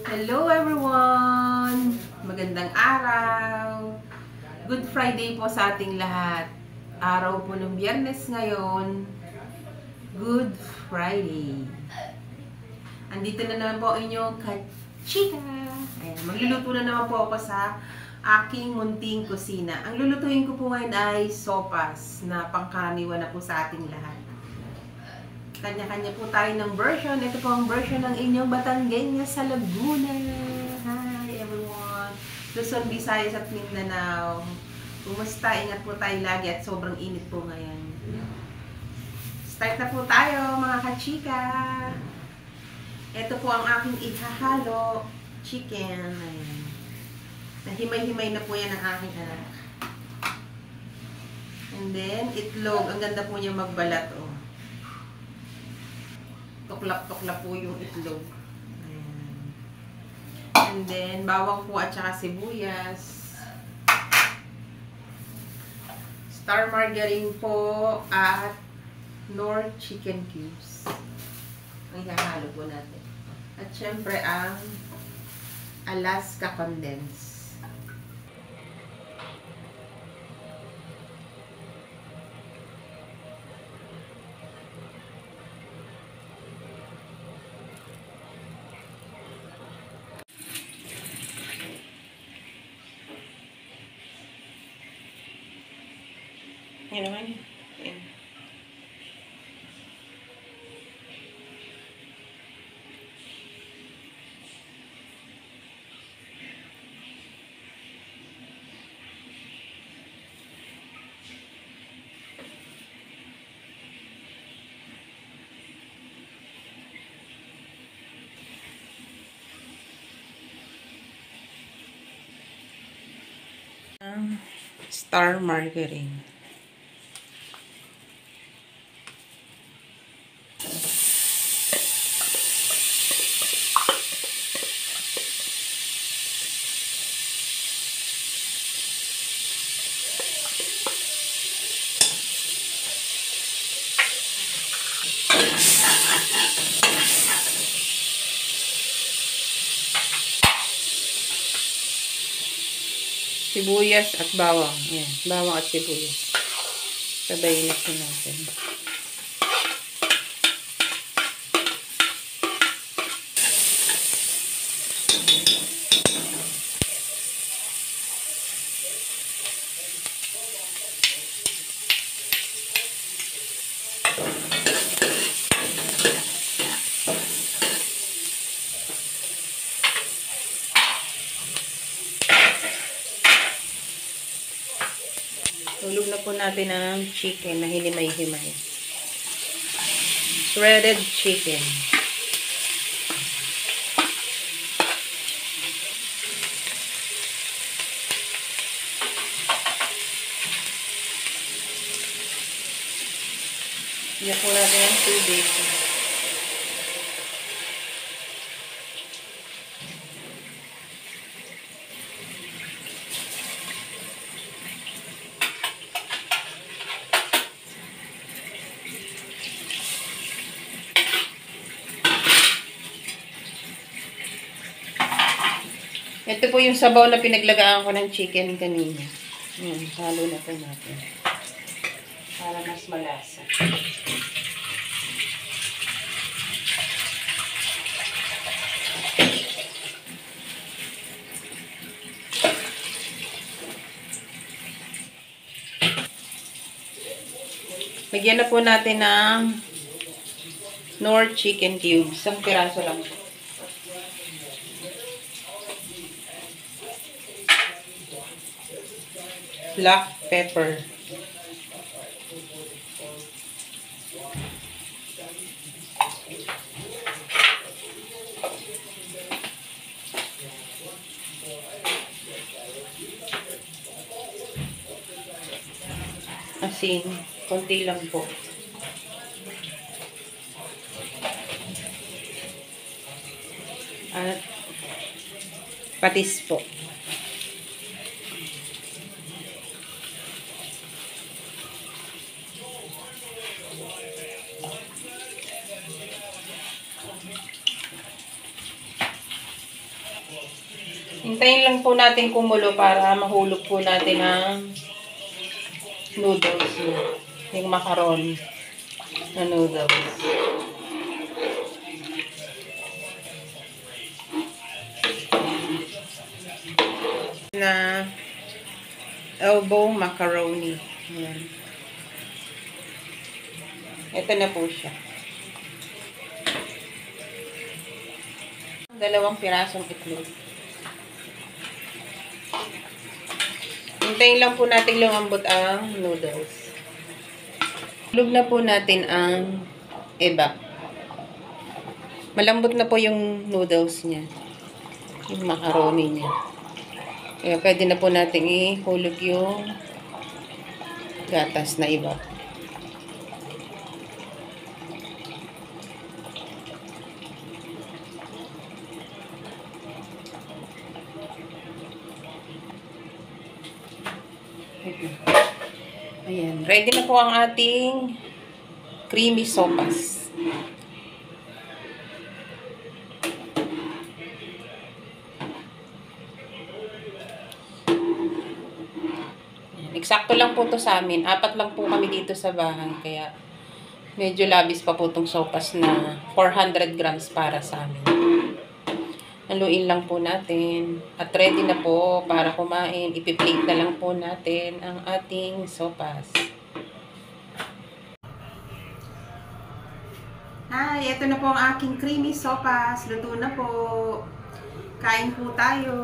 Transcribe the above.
Hello everyone! Magandang araw! Good Friday po sa ating lahat. Araw po ng Biyernes ngayon. Good Friday. Andito na naman po inyong kachika. Ayan, magluluto na naman po ako sa aking munting kusina. Ang lulutuin ko po ngayon ay sopas na pangkaraniwan na po sa ating lahat. Kanya-kanya po tayo ng version. Ito po ang version ng inyong Batangueña sa Laguna. Hi everyone! Luzon, Visayas at Mindanao. Kumusta? Ingat po tayo lagi at sobrang init po ngayon. Start na po tayo mga kachika. Ito po ang aking ihahalo. Chicken. Ayan. Nahimay-himay na po yan ang aking anak. And then, itlog. Ang ganda po niya magbalat. Oh. Tuklap-tuklap po yung itlog. Ayan. And then, bawang po at saka sibuyas. Star margarine po at Knorr chicken cubes. Ang ihahalo po natin. At syempre, ang Alaska condense. Yan naman yun. Yan. Star margarine. Sibuyas at bawang. Ayan, bawang at sibuyas. Sabayin na po natin. Tulog na po natin ang chicken na hinimay-himay. Shredded chicken. Iyak po natin ang tubig. Ito po yung sabaw na pinaglagaan ko ng chicken kanina. Ayan, halo na po natin. Para mas malasa. Lagyan na po natin ng Knorr chicken cubes. Isang piraso lang po. Black pepper. Asin. Konti lang po. At patis po. Hintayin lang po natin kumulo para mahulog po natin ang noodles. Yung macaron na noodles. Na elbow macaroni. Ayan. Ito na po siya. Dalawang pirasong itlog. Hintayin lang po natin lumambot ang noodles. Hulog na po natin ang eba. Malambot na po yung noodles niya. Yung macaroni niya. Kaya pwede na po natin ihulog yung gatas na iba. Ayan. Ready na po ang ating creamy sopas. Eksakto lang po to sa amin. 4 lang po kami dito sa bahay. Kaya medyo labis pa po itong sopas na 400 grams para sa amin. Haluin lang po natin. At ready na po para kumain. Ipiplate na lang po natin ang ating sopas. Hi! Ito na po ang aking creamy sopas. Luto na po. Kain po tayo.